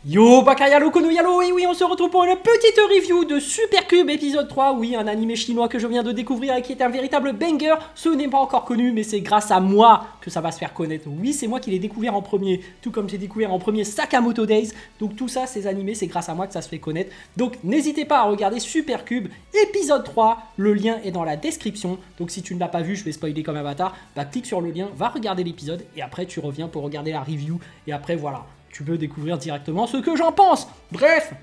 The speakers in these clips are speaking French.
Yo Bakayalo Kono Yalo, et oui, on se retrouve pour une petite review de Supercube épisode 3, oui, un animé chinois que je viens de découvrir et qui est un véritable banger. Ce n'est pas encore connu, mais c'est grâce à moi que ça va se faire connaître. Oui, c'est moi qui l'ai découvert en premier, tout comme j'ai découvert en premier Sakamoto Days. Donc tout ça, ces animés, c'est grâce à moi que ça se fait connaître. Donc n'hésitez pas à regarder Supercube épisode 3, le lien est dans la description. Donc si tu ne l'as pas vu, je vais spoiler comme un bâtard, bah clique sur le lien, va regarder l'épisode et après tu reviens pour regarder la review et après voilà. Tu peux découvrir directement ce que j'en pense. Bref,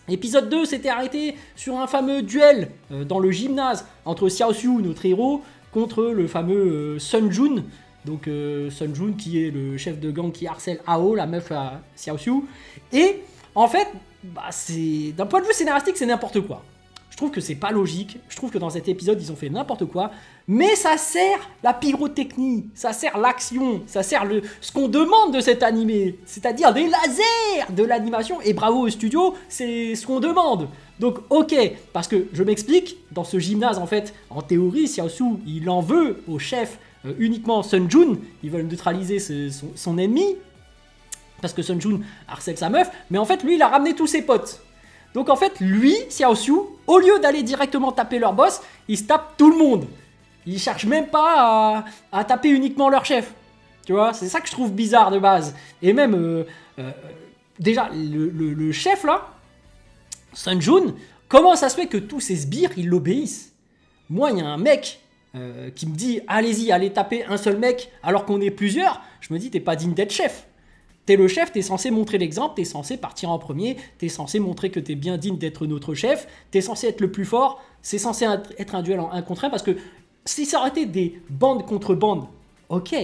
épisode 2 s'était arrêté sur un fameux duel dans le gymnase entre Xiao Xiu, notre héros, contre le fameux Sun Jun. Donc Sun Jun qui est le chef de gang qui harcèle Ao, la meuf à Xiao Xiu. Et en fait, c'est d'un point de vue scénaristique, c'est n'importe quoi. Je trouve que c'est pas logique, je trouve que dans cet épisode ils ont fait n'importe quoi, mais ça sert la pyrotechnie, ça sert l'action, ça sert ce qu'on demande de cet animé, c'est-à-dire des lasers, de l'animation, et bravo au studio, c'est ce qu'on demande. Donc ok, parce que je m'explique, dans ce gymnase en fait, en théorie, Xiao Xiu il en veut au chef uniquement Sun Jun, ils veulent neutraliser son ennemi, parce que Sun Jun harcèle sa meuf, mais en fait lui il a ramené tous ses potes. Donc en fait, lui, Xiao Xiu, au lieu d'aller directement taper leur boss, il se tape tout le monde. Il cherche même pas à taper uniquement leur chef. Tu vois, c'est ça que je trouve bizarre de base. Et même, déjà, le chef là, Sun Jun, comment ça se fait que tous ces sbires, ils l'obéissent? Moi, il y a un mec qui me dit, allez-y, allez taper un seul mec alors qu'on est plusieurs. Je me dis, t'es pas digne d'être chef. T'es le chef, t'es censé montrer l'exemple, t'es censé partir en premier, t'es censé montrer que t'es bien digne d'être notre chef, t'es censé être le plus fort, c'est censé être un duel en 1 contre 1 parce que si ça aurait été des bandes contre bandes, ok. Tu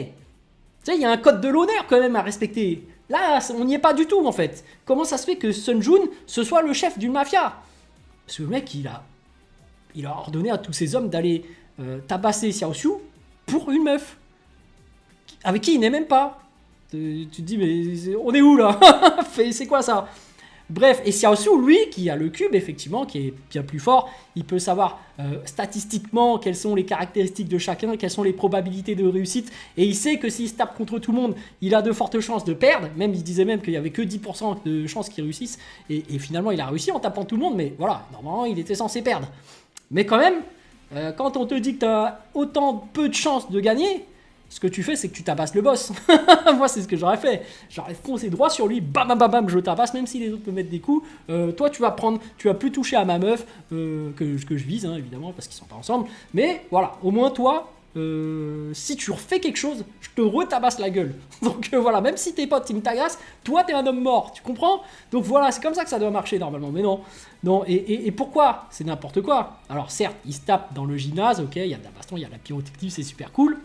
sais, il y a un code de l'honneur quand même à respecter. Là, on n'y est pas du tout en fait. Comment ça se fait que Sun Jun, ce soit le chef d'une mafia? Parce que le mec, il a ordonné à tous ses hommes d'aller tabasser Xiao Xiu pour une meuf. Avec qui il n'est même pas. Tu te dis, mais on est où là? C'est quoi ça? Bref, et Xiao Xiu, lui, qui a le cube, effectivement, qui est bien plus fort, il peut savoir statistiquement quelles sont les caractéristiques de chacun, quelles sont les probabilités de réussite, et il sait que s'il se tape contre tout le monde, il a de fortes chances de perdre, même il disait même qu'il n'y avait que 10% de chances qu'il réussisse, et finalement il a réussi en tapant tout le monde, mais voilà, normalement il était censé perdre. Mais quand même, quand on te dit que tu as autant peu de chances de gagner, ce que tu fais, c'est que tu tabasses le boss. Moi, c'est ce que j'aurais fait. J'aurais foncé droit sur lui, bam bam bam bam, je tabasse, même si les autres peuvent mettre des coups. Toi, tu vas plus toucher à ma meuf, que je vise, hein, évidemment, parce qu'ils sont pas ensemble. Mais voilà, au moins toi, si tu refais quelque chose, je te retabasse la gueule. Donc voilà, même si tes potes ils me tagassent, toi t'es un homme mort, tu comprends? Donc voilà, c'est comme ça que ça doit marcher normalement. Mais non, non. Et pourquoi? C'est n'importe quoi. Alors certes, ils se tapent dans le gymnase, ok, il y a de la baston, il y a de la pyrotechnie, c'est super cool.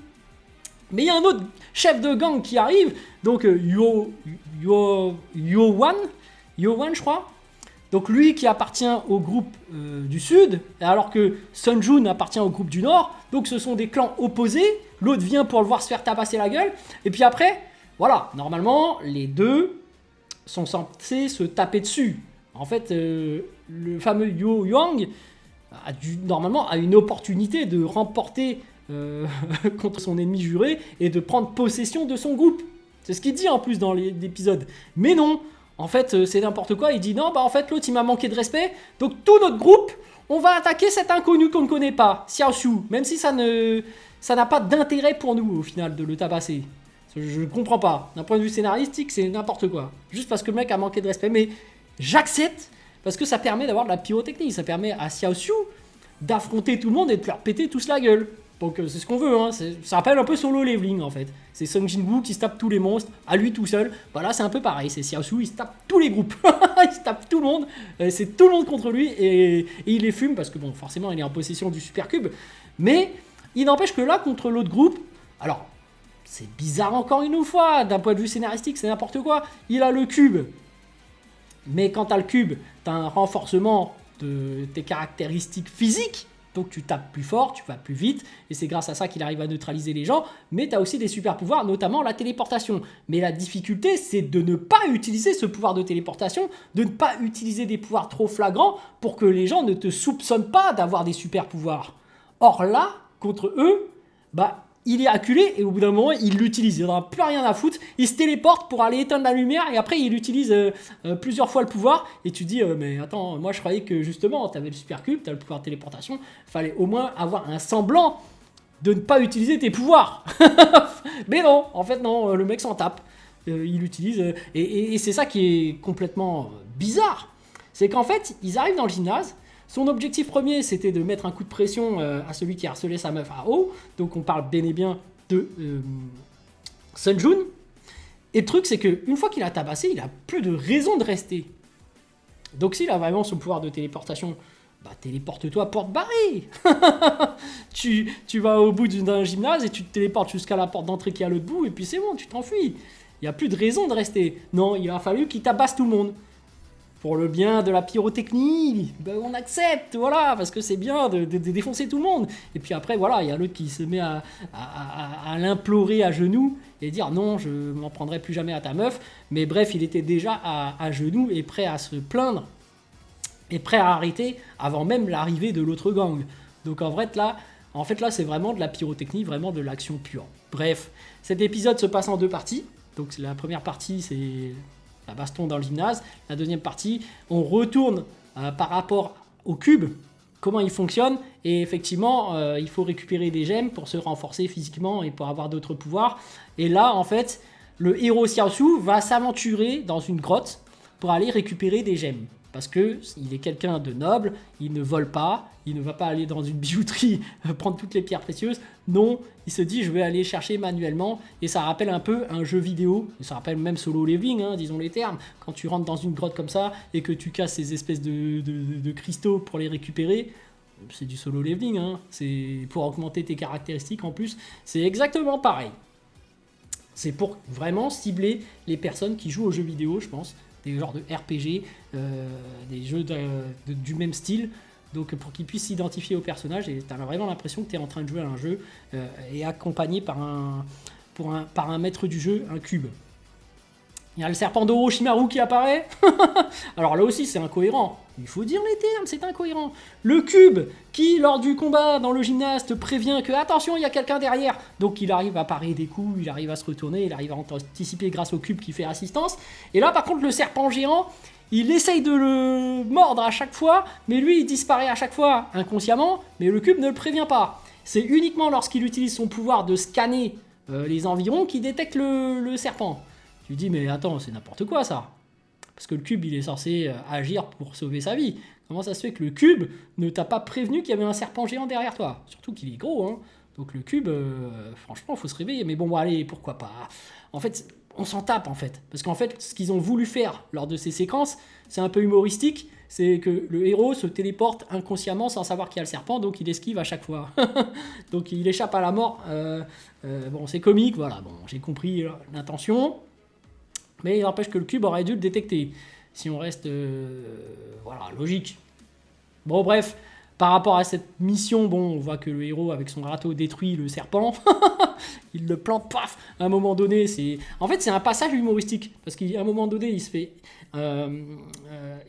Mais il y a un autre chef de gang qui arrive, donc Yo Wan, je crois. Donc lui qui appartient au groupe du sud, alors que Sun Jun appartient au groupe du nord. Donc ce sont des clans opposés. L'autre vient pour le voir se faire tabasser la gueule. Et puis après, voilà, normalement, les deux sont censés se taper dessus. En fait, le fameux Yo Yang normalement a une opportunité de remporter contre son ennemi juré et de prendre possession de son groupe. C'est ce qu'il dit en plus dans l'épisode. Mais non, en fait c'est n'importe quoi. Il dit non, bah en fait l'autre il m'a manqué de respect, donc tout notre groupe, on va attaquer cet inconnu qu'on ne connaît pas, Xiao Xiu, même si ça n'a pas d'intérêt pour nous au final de le tabasser. Je ne comprends pas. D'un point de vue scénaristique, c'est n'importe quoi. Juste parce que le mec a manqué de respect. Mais j'accepte parce que ça permet d'avoir de la pyrotechnie. Ça permet à Xiao Xiu d'affronter tout le monde et de leur péter tous la gueule. Donc c'est ce qu'on veut, hein. Ça rappelle un peu Solo Leveling en fait. C'est Sung Jin-woo qui se tape tous les monstres à lui tout seul. Voilà, c'est un peu pareil, c'est Xiao Xiu, il se tape tous les groupes. Il se tape tout le monde, c'est tout le monde contre lui et il les fume parce que bon, forcément il est en possession du Supercube. Mais il n'empêche que là, contre l'autre groupe, alors c'est bizarre encore une fois, d'un point de vue scénaristique, c'est n'importe quoi. Il a le cube, mais quand t'as le cube, t'as un renforcement de tes caractéristiques physiques. Donc tu tapes plus fort, tu vas plus vite, et c'est grâce à ça qu'il arrive à neutraliser les gens, mais tu as aussi des super pouvoirs, notamment la téléportation. Mais la difficulté, c'est de ne pas utiliser ce pouvoir de téléportation, de ne pas utiliser des pouvoirs trop flagrants pour que les gens ne te soupçonnent pas d'avoir des super pouvoirs. Or là, contre eux, bah, il est acculé et au bout d'un moment il l'utilise, il n'en a plus rien à foutre, il se téléporte pour aller éteindre la lumière et après il utilise plusieurs fois le pouvoir et tu dis mais attends, moi je croyais que justement tu avais le super cube, tu as le pouvoir de téléportation, fallait au moins avoir un semblant de ne pas utiliser tes pouvoirs. Mais non, en fait non, le mec s'en tape, il utilise et c'est ça qui est complètement bizarre, c'est qu'en fait ils arrivent dans le gymnase. Son objectif premier, c'était de mettre un coup de pression à celui qui a harcelé sa meuf à haut. Donc on parle bien et bien de Sun Jun. Et le truc, c'est qu'une fois qu'il a tabassé, il a plus de raison de rester. Donc s'il a vraiment son pouvoir de téléportation, bah téléporte-toi porte barrée. tu vas au bout d'un gymnase et tu te téléportes jusqu'à la porte d'entrée qui est à l'autre bout et puis c'est bon, tu t'enfuis. Il n'y a plus de raison de rester. Non, il a fallu qu'il tabasse tout le monde. Pour le bien de la pyrotechnie, ben on accepte, voilà, parce que c'est bien de défoncer tout le monde. Et puis après, voilà, il y a l'autre qui se met à l'implorer à genoux et dire non, je m'en prendrai plus jamais à ta meuf. Mais bref, il était déjà à genoux et prêt à se plaindre et prêt à arrêter avant même l'arrivée de l'autre gang. Donc en fait là, c'est vraiment de la pyrotechnie, vraiment de l'action pure. Bref, cet épisode se passe en 2 parties. Donc la première partie, c'est la baston dans le gymnase. La deuxième partie, on retourne par rapport au cube, comment il fonctionne. Et effectivement, il faut récupérer des gemmes pour se renforcer physiquement et pour avoir d'autres pouvoirs. Et là, en fait, le héros Xiaosu va s'aventurer dans une grotte pour aller récupérer des gemmes. Parce qu'il est quelqu'un de noble, il ne vole pas, il ne va pas aller dans une bijouterie prendre toutes les pierres précieuses. Non, il se dit je vais aller chercher manuellement et ça rappelle un peu un jeu vidéo, ça rappelle même Solo Leveling, hein, disons les termes. Quand tu rentres dans une grotte comme ça et que tu casses ces espèces de cristaux pour les récupérer, c'est du Solo Leveling, hein. C'est pour augmenter tes caractéristiques en plus, c'est exactement pareil. C'est pour vraiment cibler les personnes qui jouent aux jeux vidéo, je pense. Des genres de RPG, des jeux du même style, donc pour qu'ils puissent s'identifier au personnage et tu as vraiment l'impression que tu es en train de jouer à un jeu et accompagné par un maître du jeu, un cube. Il y a le serpent d'Orochimaru qui apparaît. Alors là aussi c'est incohérent, il faut dire les termes, c'est incohérent. Le cube qui lors du combat dans le gymnase te prévient que attention il y a quelqu'un derrière, donc il arrive à parer des coups, il arrive à se retourner, il arrive à anticiper grâce au cube qui fait assistance. Et là par contre le serpent géant, il essaye de le mordre à chaque fois, mais lui il disparaît à chaque fois inconsciemment, mais le cube ne le prévient pas. C'est uniquement lorsqu'il utilise son pouvoir de scanner les environs qu'il détecte le serpent. Tu dis mais attends, c'est n'importe quoi ça. Parce que le cube il est censé agir pour sauver sa vie. Comment ça se fait que le cube ne t'a pas prévenu qu'il y avait un serpent géant derrière toi? Surtout qu'il est gros, hein. Donc le cube, franchement, il faut se réveiller. Mais bon, allez, pourquoi pas. En fait, on s'en tape en fait. Parce qu'en fait, ce qu'ils ont voulu faire lors de ces séquences, c'est un peu humoristique. C'est que le héros se téléporte inconsciemment sans savoir qu'il y a le serpent, donc il esquive à chaque fois. Donc il échappe à la mort. Bon, c'est comique, voilà. Bon, j'ai compris l'intention. Mais il n'empêche que le cube aurait dû le détecter. Si on reste voilà, logique. Bon, bref, par rapport à cette mission, bon, on voit que le héros, avec son râteau, détruit le serpent. Il le plante, paf. À un moment donné, en fait, c'est un passage humoristique. Parce qu'à un moment donné, il se fait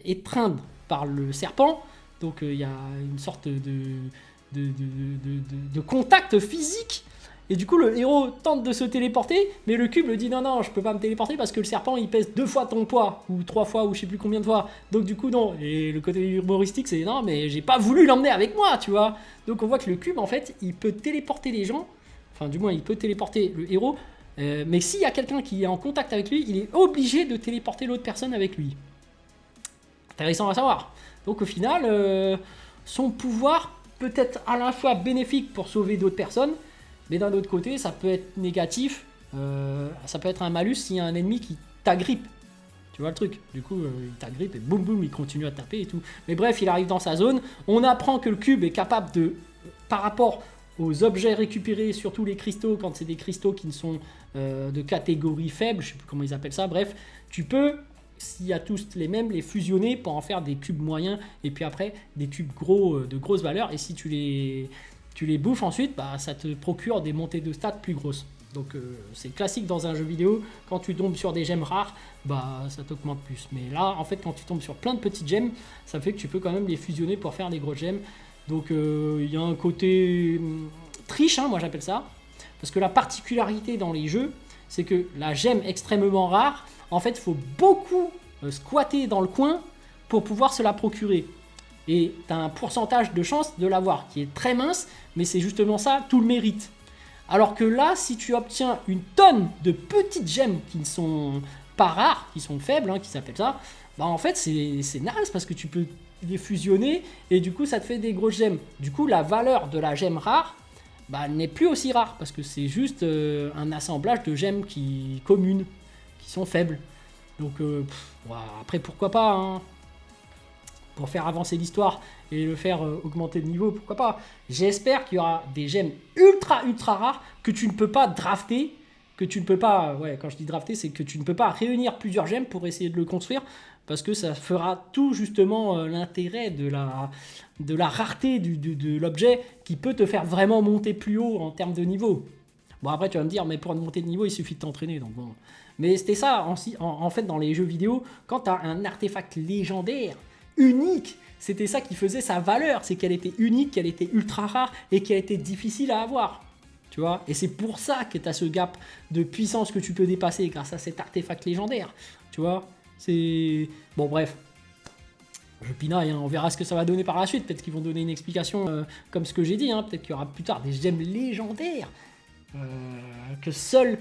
étreindre par le serpent. Donc, il y a une sorte de contact physique. Et du coup, le héros tente de se téléporter, mais le cube le dit non, je peux pas me téléporter parce que le serpent il pèse 2 fois ton poids, ou 3 fois, ou je sais plus combien de fois. Donc du coup, non. Et le côté humoristique, c'est non, mais j'ai pas voulu l'emmener avec moi, tu vois. Donc on voit que le cube, en fait, il peut téléporter les gens, enfin, du moins, il peut téléporter le héros, mais s'il y a quelqu'un qui est en contact avec lui, il est obligé de téléporter l'autre personne avec lui. Intéressant à savoir. Donc au final, son pouvoir peut être à la fois bénéfique pour sauver d'autres personnes. Mais d'un autre côté, ça peut être négatif, ça peut être un malus s'il y a un ennemi qui t'agrippe. Tu vois le truc? Du coup, il t'agrippe et boum boum, il continue à taper et tout. Mais bref, il arrive dans sa zone. On apprend que le cube est capable de, par rapport aux objets récupérés, surtout les cristaux, quand c'est des cristaux qui ne sont de catégorie faible, je sais plus comment ils appellent ça, bref, tu peux, s'il y a tous les mêmes, les fusionner pour en faire des cubes moyens et puis après des cubes gros de grosse valeur. Et si tu les bouffes ensuite, bah, ça te procure des montées de stats plus grosses. Donc c'est classique dans un jeu vidéo, quand tu tombes sur des gemmes rares, bah, ça t'augmente plus. Mais là, en fait, quand tu tombes sur plein de petites gemmes, ça fait que tu peux quand même les fusionner pour faire des grosses gemmes. Donc il y a un côté triche, hein, moi j'appelle ça. Parce que la particularité dans les jeux, c'est que la gemme extrêmement rare, en fait, il faut beaucoup squatter dans le coin pour pouvoir se la procurer. Et tu as un pourcentage de chance de l'avoir qui est très mince, mais c'est justement ça, tout le mérite. Alors que là, si tu obtiens une tonne de petites gemmes qui ne sont pas rares, qui sont faibles, qui s'appellent ça, bah en fait c'est naze parce que tu peux les fusionner et du coup ça te fait des grosses gemmes. Du coup la valeur de la gemme rare n'est plus aussi rare parce que c'est juste un assemblage de gemmes communes, qui sont faibles. Donc après pourquoi pas, hein, pour faire avancer l'histoire et le faire augmenter de niveau, pourquoi pas. J'espère qu'il y aura des gemmes ultra rares que tu ne peux pas drafter, que tu ne peux pas, quand je dis drafter, c'est que tu ne peux pas réunir plusieurs gemmes pour essayer de le construire, parce que ça fera tout justement l'intérêt de la rareté de l'objet qui peut te faire vraiment monter plus haut en termes de niveau. Bon après tu vas me dire, mais pour monter de niveau il suffit de t'entraîner, donc bon. Mais c'était ça en fait dans les jeux vidéo, quand tu as un artefact légendaire, unique, c'était ça qui faisait sa valeur, c'est qu'elle était unique, qu'elle était ultra rare et qu'elle était difficile à avoir. Tu vois, et c'est pour ça que tu as ce gap de puissance que tu peux dépasser grâce à cet artefact légendaire. Tu vois, c'est... Bon bref, je pinaille, on verra ce que ça va donner par la suite. Peut-être qu'ils vont donner une explication comme ce que j'ai dit, peut-être qu'il y aura plus tard des gemmes légendaires que seules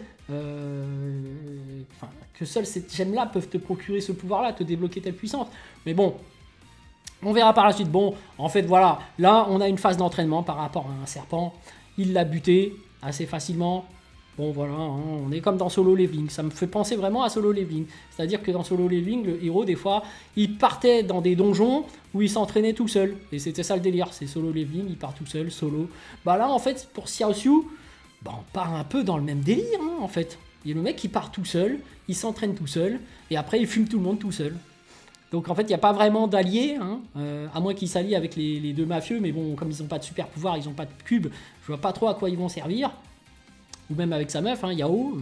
ces gemmes-là peuvent te procurer ce pouvoir-là, te débloquer telle puissance. Mais bon, on verra par la suite. Bon, en fait, voilà. Là, on a une phase d'entraînement par rapport à un serpent. Il l'a buté assez facilement. Bon, voilà, on est comme dans Solo Leveling. Ça me fait penser vraiment à Solo Leveling. C'est-à-dire que dans Solo Leveling, le héros, des fois, il partait dans des donjons où il s'entraînait tout seul. Et c'était ça le délire. C'est Solo Leveling, il part tout seul, solo. Bah là, en fait, pour Xiaoxiu, on part un peu dans le même délire, en fait. Il y a le mec qui part tout seul, il s'entraîne tout seul, et après, il fume tout le monde tout seul. Donc en fait, il n'y a pas vraiment d'alliés, à moins qu'ils s'allient avec les deux mafieux, mais bon, comme ils n'ont pas de super pouvoir, ils n'ont pas de cube, je vois pas trop à quoi ils vont servir. Ou même avec sa meuf, Yao.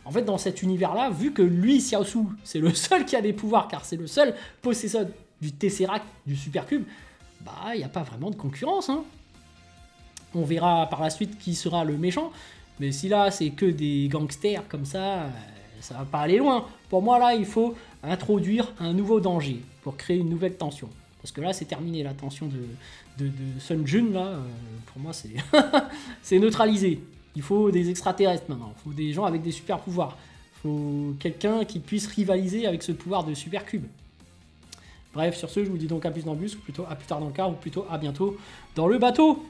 En fait, dans cet univers-là, vu que lui, Xiaosu, c'est le seul qui a des pouvoirs, car c'est le seul possesseur du Tesseract, du super cube, il n'y a pas vraiment de concurrence. On verra par la suite qui sera le méchant, mais si là, c'est que des gangsters comme ça va pas aller loin. Pour moi, là, il faut introduire un nouveau danger pour créer une nouvelle tension. Parce que là, c'est terminé, la tension de Sun Jun, là, pour moi, c'est c'est neutralisé. Il faut des extraterrestres maintenant, il faut des gens avec des super pouvoirs. Il faut quelqu'un qui puisse rivaliser avec ce pouvoir de super cube. Bref, sur ce, je vous dis donc à plus dans le bus, ou plutôt à plus tard dans le car, ou plutôt à bientôt dans le bateau.